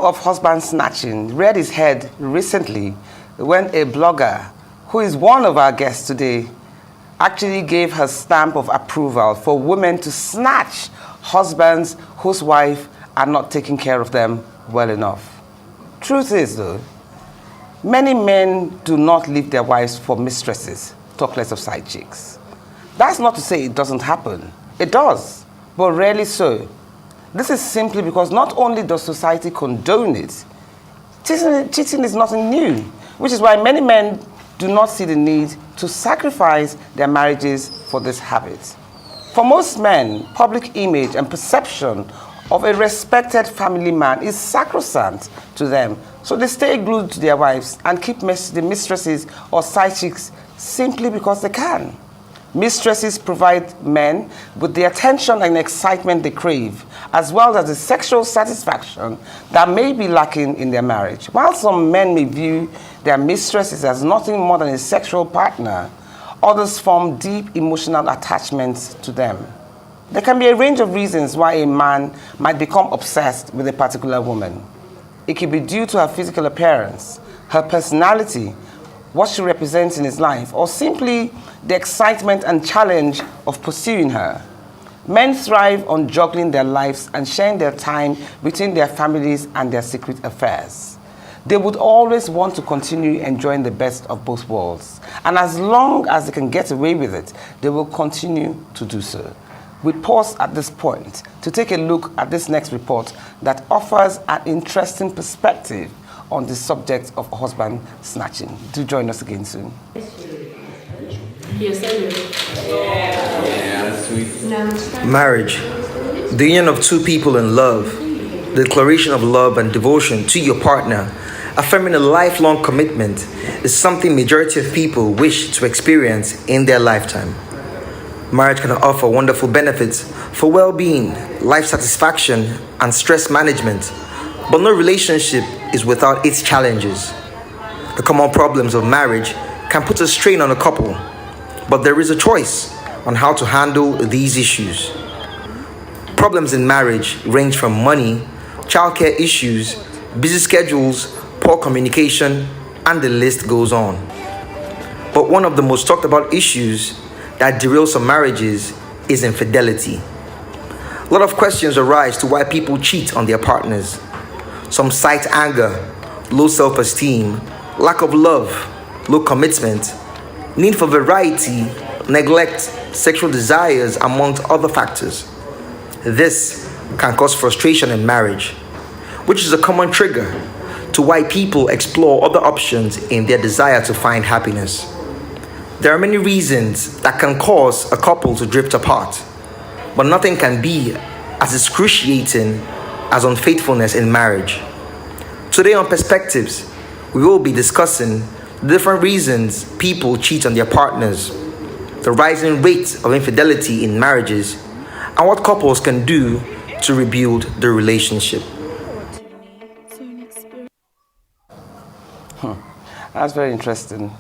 Of Husband-Snatching reared his head recently when a blogger, who is one of our guests today, actually gave her stamp of approval for women to snatch husbands whose wives are not taking care of them well enough. Truth is, though, many men do not leave their wives for mistresses, talk less of side chicks. That's not to say it doesn't happen. It does, but rarely so. This is simply because not only does society condone it, cheating is nothing new, which is why many men do not see the need to sacrifice their marriages for this habit. For most men, public image and perception of a respected family man is sacrosanct to them, so they stay glued to their wives and keep the mistresses or side chicks simply because they can. Mistresses provide men with the attention and excitement they crave, as well as the sexual satisfaction that may be lacking in their marriage. While some men may view their mistresses as nothing more than a sexual partner, others form deep emotional attachments to them. There can be a range of reasons why a man might become obsessed with a particular woman. It could be due to her physical appearance, her personality, what she represents in his life, or simply the excitement and challenge of pursuing her. Men thrive on juggling their lives and sharing their time between their families and their secret affairs. They would always want to continue enjoying the best of both worlds. And as long as they can get away with it, they will continue to do so. We pause at this point to take a look at this next report that offers an interesting perspective on the subject of husband snatching. Do join us again soon. Marriage, the union of two people in love, the declaration of love and devotion to your partner, affirming a lifelong commitment, is something majority of people wish to experience in their lifetime. Marriage can offer wonderful benefits for well-being, life satisfaction, and stress management, but no relationship is without its challenges. The common problems of marriage can put a strain on a couple, but there is a choice on how to handle these issues. Problems in marriage range from money, childcare issues, busy schedules, poor communication, and the list goes on. But one of the most talked about issues that derails some marriages is infidelity. A lot of questions arise to why people cheat on their partners. Some cite anger, low self-esteem, lack of love, low commitment, need for variety, neglect, sexual desires, amongst other factors. This can cause frustration in marriage, which is a common trigger to why people explore other options in their desire to find happiness. There are many reasons that can cause a couple to drift apart, but nothing can be as excruciating as unfaithfulness in marriage. Today on Perspectives, we will be discussing the different reasons people cheat on their partners, the rising rate of infidelity in marriages, and what couples can do to rebuild the relationship. That's very interesting.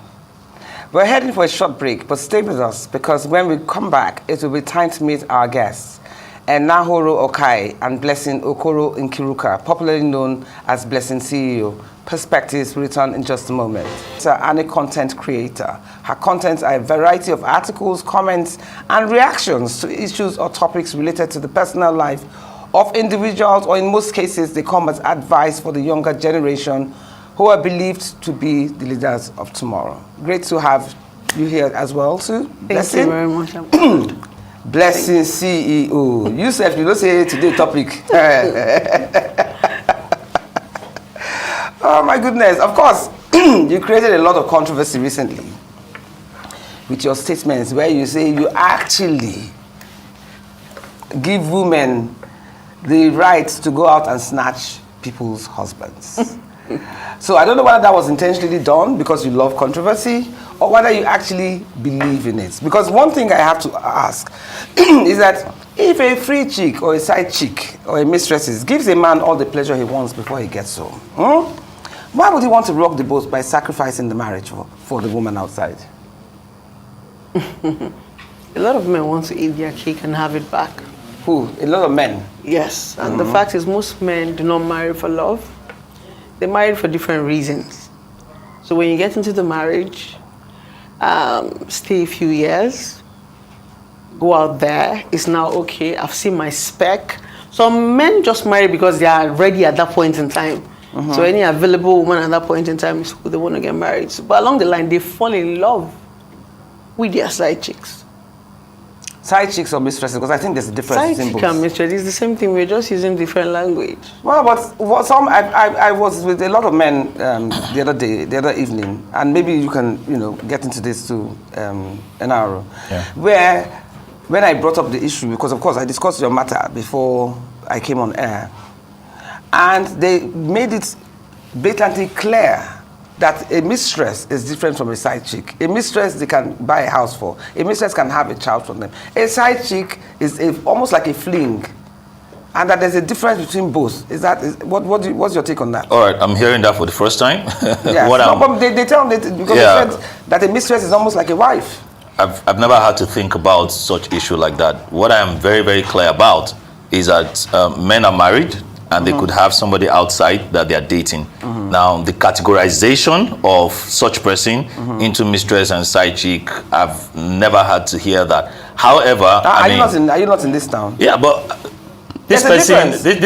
We're heading for a short break, but stay with us because when we come back, it will be time to meet our guests, and Nahoro Okai and Blessing Okoro Nkiruka, popularly known as Blessing CEO. Perspectives will return in just a moment. She's a content creator. Her contents are a variety of articles, comments, and reactions to issues or topics related to the personal life of individuals, or in most cases, they come as advice for the younger generation who are believed to be the leaders of tomorrow. Great to have you here as well, Sue. Thank you very much. Blessing CEO. You said you don't say today topic. Oh my goodness. Of course, you created a lot of controversy recently with your statements where you say you actually give women the right to go out and snatch people's husbands. So I don't know whether that was intentionally done because you love controversy or whether you actually believe in it. Because one thing I have to ask is that if a free chick or a side chick or a mistress gives a man all the pleasure he wants before he gets home, why would he want to rock the boat by sacrificing the marriage for the woman outside? A lot of men want to eat their cake and have it back. Who? A lot of men? Yes, and the fact is most men do not marry for love. They married for different reasons. So when you get into the marriage, stay a few years, go out there, it's now okay, I've seen my spec. Some men just marry because they are ready at that point in time. So any available woman at that point in time is who they want to get married to. But along the line, they fall in love with their side chicks. Side chicks or mistresses? Because I think there's a difference Side between chick both. and mistress is the same thing. We're just using different language. Well, but I was with a lot of men the other evening, and maybe you can, get into this too, an hour, where when I brought up the issue, because of course I discussed your matter before I came on air, and they made it blatantly clear that a mistress is different from a side chick. A mistress they can buy a house for. A mistress can have a child from them. A side chick is almost like a fling, and that there's a difference between both. What's your take on that? All right, I'm hearing that for the first time. Yes. But they tell me because they said that a mistress is almost like a wife. I've never had to think about such issue like that. What I am very, very clear about is that men are married and they could have somebody outside that they are dating. Now, the categorization of such person into mistress and side chick, I've never had to hear that. However, are you not in this town? Yeah, but this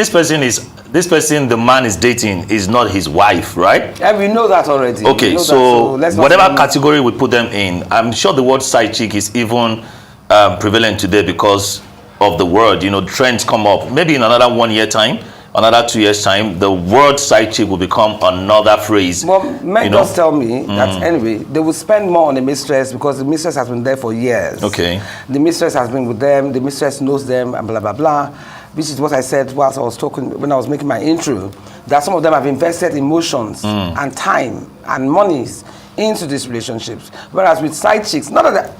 person, the man is dating is not his wife, right? Yeah, we know that already. Okay, so whatever category we put them in, I'm sure the word side chick is even prevalent today because of the word. Trends come up. Maybe in another 1 year time, another 2 years time, the word side chick will become another phrase. Well, men just tell me that anyway, they will spend more on the mistress because the mistress has been there for years. Okay. The mistress has been with them, the mistress knows them, and blah, blah, blah. Which is what I said whilst I was talking, when I was making my intro, that some of them have invested emotions and time and monies into these relationships. Whereas with side chicks, not that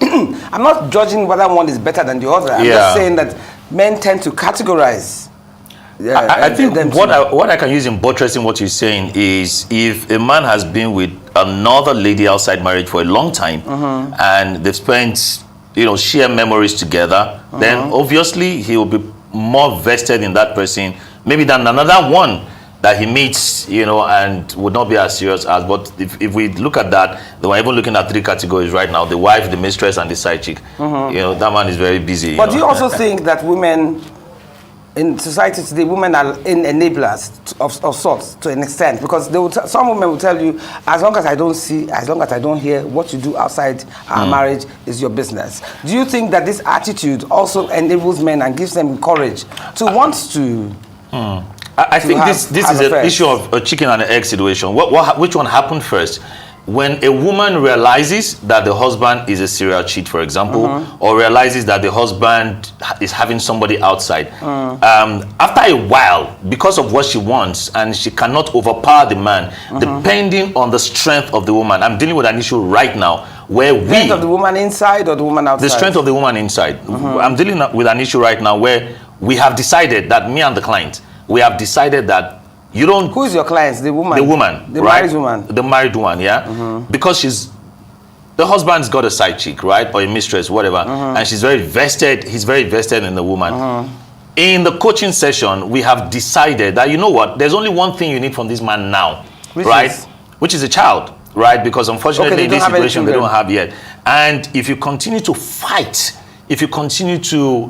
I'm not judging whether one is better than the other. I'm just saying that men tend to categorize. I think what I can use in buttressing what you're saying is if a man has been with another lady outside marriage for a long time and they've spent share memories together, then obviously he will be more vested in that person maybe than another one that he meets and would not be as serious as. But if we look at that, we're even looking at 3 categories right now: the wife, the mistress, and the side chick. That man is very busy. But do you also think that women in society today, women are enablers of sorts to an extent? Because some women will tell you, as long as I don't see, as long as I don't hear, what you do outside our marriage is your business. Do you think that this attitude also enables men and gives them courage to want to? I think this is an issue of a chicken and an egg situation. Which one happened first? When a woman realizes that the husband is a serial cheat, for example, or realizes that the husband is having somebody outside, after a while, because of what she wants, and she cannot overpower the man, depending on the strength of the woman. I'm dealing with an issue right now where the strength of the woman inside or the woman outside? The strength of the woman inside. I'm dealing with an issue right now where we have decided that, me and the client, we have decided that you don't. Who is your client? The woman. The woman. The right? married woman. The married one, yeah. Because the husband's got a side chick, right, or a mistress, whatever, and she's very vested. He's very vested in the woman. In the coaching session, we have decided that there's only one thing you need from this man now, which is a child, right? Because unfortunately, in this situation, they don't have yet. And if you continue to fight, if you continue to,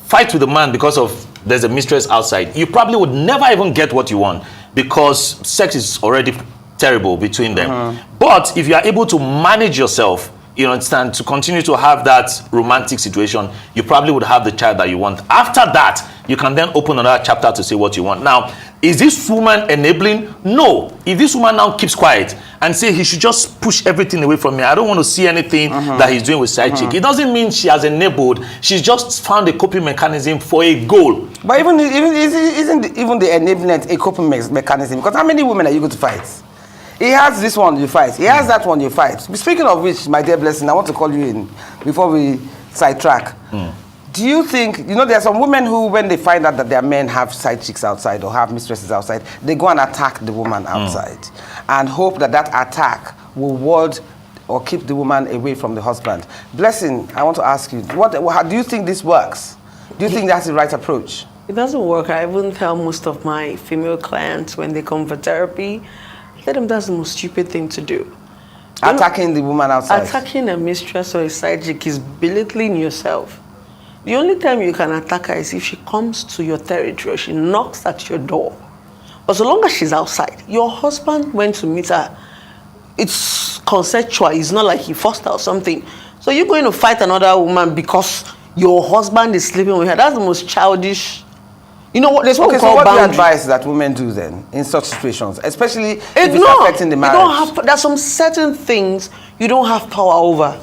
fight with the man because of there's a mistress outside, you probably would never even get what you want because sex is already terrible between them. But if you are able to manage yourself, understand, to continue to have that romantic situation, you probably would have the child that you want. After that, you can then open another chapter to say what you want. Now, is this woman enabling? No. If this woman now keeps quiet and say he should just push everything away from me, I don't want to see anything that he's doing with side chick, it doesn't mean she has enabled. She's just found a coping mechanism for a goal. But isn't the enablement a coping mechanism? Because how many women are you going to fight? He has this one, you fight. He has that one, you fight. Speaking of which, my dear Blessing, I want to call you in before we sidetrack. Do you think, there are some women who, when they find out that their men have side chicks outside or have mistresses outside, they go and attack the woman outside and hope that attack will ward or keep the woman away from the husband. Blessing, I want to ask you, how do you think this works? Do you think that's the right approach? It doesn't work. I even tell most of my female clients when they come for therapy, I tell them that's the most stupid thing to do. Attacking the woman outside. Attacking a mistress or a side chick is belittling yourself. The only time you can attack her is if she comes to your territory or she knocks at your door. But so long as she's outside, your husband went to meet her. It's consensual. It's not like he forced her or something. So you're going to fight another woman because your husband is sleeping with her. That's the most childish. You know what? There's what we call what do you boundary. advise that women do then in such situations, especially if it's Ignore. affecting the You marriage? don't have. There's some certain things you don't have power over.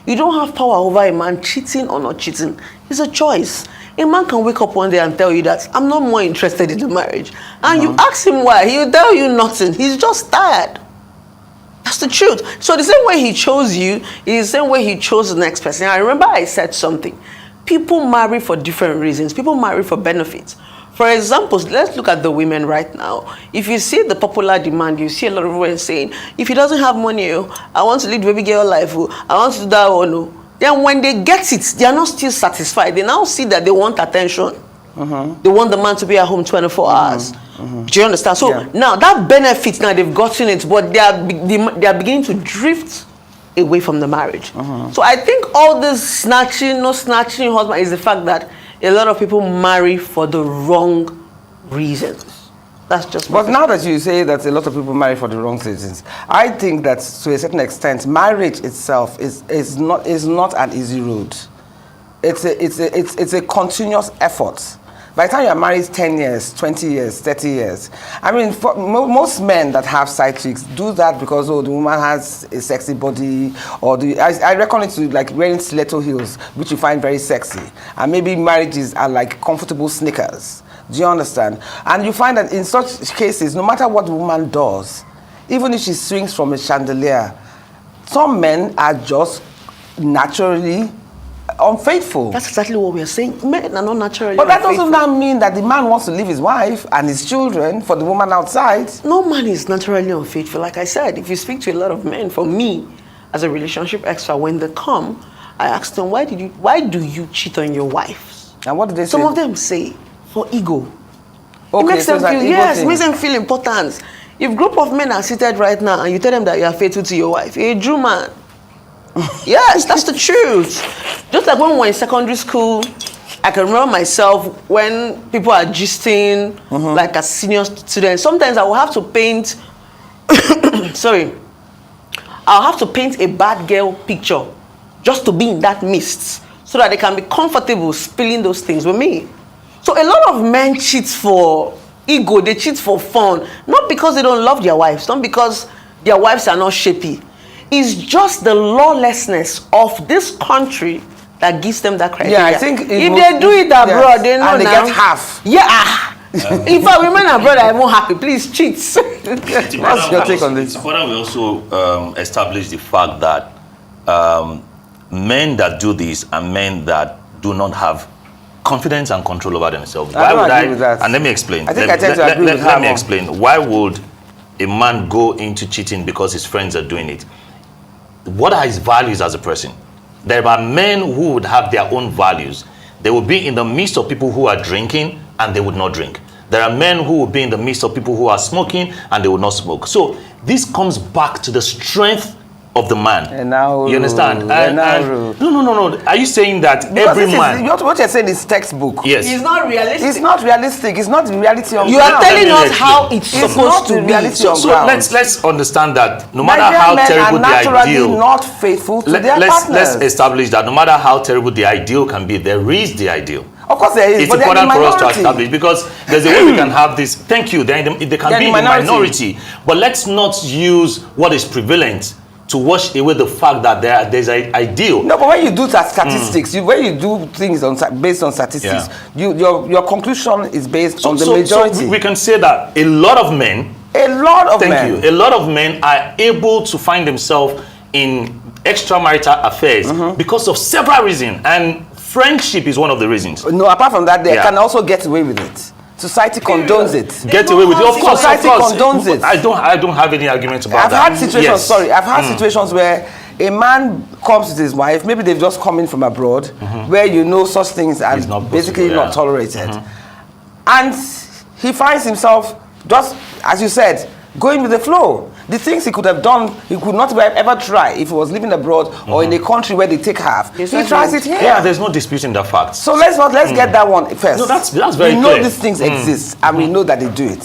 You don't have power over a man cheating or not cheating. It's a choice. A man can wake up one day and tell you that I'm not more interested in the marriage, and you ask him why, he'll tell you nothing. He's just tired. That's the truth. So the same way he chose you is the same way he chose the next person. I remember I said something. People marry for different reasons. People marry for benefits. For example, let's look at the women right now. If you see the popular demand, you see a lot of women saying, if he doesn't have money, I want to lead baby girl life, I want to do that or no. Then when they get it, they are not still satisfied. They now see that they want attention. They want the man to be at home 24 hours. Do you understand? So now that benefit, now they've gotten it, but they are beginning to drift away from the marriage. So I think all this snatching, no snatching husband is the fact that a lot of people marry for the wrong reasons. That's just. But now that you say that a lot of people marry for the wrong reasons, I think that to a certain extent, marriage itself is not an easy road. It's a continuous effort. By the time you are married 10 years, 20 years, 30 years, I mean, for most men that have side chicks do that because, the woman has a sexy body, or I reckon it to like wearing stiletto heels, which you find very sexy. And maybe marriages are like comfortable sneakers. Do you understand? And you find that in such cases, no matter what the woman does, even if she swings from a chandelier, some men are just naturally unfaithful. That's exactly what we are saying. Men are not naturally But that unfaithful. doesn't now mean that the man wants to leave his wife and his children for the woman outside. No man is naturally unfaithful. Like I said, if you speak to a lot of men, for me, as a relationship expert, when they come, I ask them, why do you cheat on your wives? And what do they say? Some of them say, for ego. Okay, It makes so them it's an feel, ego yes, thing. it makes them feel important. If a group of men are seated right now and you tell them that you are faithful to your wife, you're a Jew man. Yes, that's the truth. Just like when we were in secondary school, I can remember myself when people are gisting, like as senior students. Sometimes I will have to paint, I'll have to paint a bad girl picture just to be in that mist so that they can be comfortable spilling those things with me. So a lot of men cheat for ego, they cheat for fun, not because they don't love their wives, not because their wives are not shapey. It's just the lawlessness of this country that gives them that criteria. Yeah, I think if they do it abroad, they know and they now. get half. Yeah. In fact, women abroad are even happy. Please cheat. What's your take on this? It's important we also establish the fact that men that do this are men that do not have confidence and control over themselves. I don't agree with that. And let me explain. I think I tend to agree with her Let me more. explain. Why would a man go into cheating because his friends are doing it? What are his values as a person? There are men who would have their own values. They will be in the midst of people who are drinking and they would not drink. There are men who will be in the midst of people who are smoking and they will not smoke. So this comes back to the strength of the man. And now, you understand? No. Are you saying that Because every man? what you're saying is textbook. Yes. It's not realistic. It's not realistic. It's not the reality of You ground. are telling Let me us how explain. it's It's supposed not to the be. reality So, of So ground. let's understand that no matter Nigerian how men terrible are the naturally ideal, not faithful to their partners. let's establish that no matter how terrible the ideal can be, there is the ideal. Of course there is, It's but they're the important for us to minority. establish because there's a way we can have this. Thank you. They can They're be the in the minority, but let's not use what is prevalent to wash away the fact that there's an ideal. No, but when you do statistics, when you do things based on statistics, your conclusion is based on the majority. So we can say that a lot of men. A lot of men. Thank you. A lot of men are able to find themselves in extramarital affairs because of several reasons, and friendship is one of the reasons. No, apart from that, they can also get away with it. Society condones it. Get away with it. Of course, Society condones it. I don't have any argument about I've that. had situations. I've had situations where a man comes with his wife. Maybe they've just come in from abroad, where such things are It's not possible, basically yeah. not tolerated. And he finds himself, just as you said, going with the flow. The things he could have done, he could not have ever try if he was living abroad or in a country where they take half. He tries it here. Yeah, there's no disputing that fact. So let's get that one first. No, that's very We clear. know these things exist, and we know that they do it.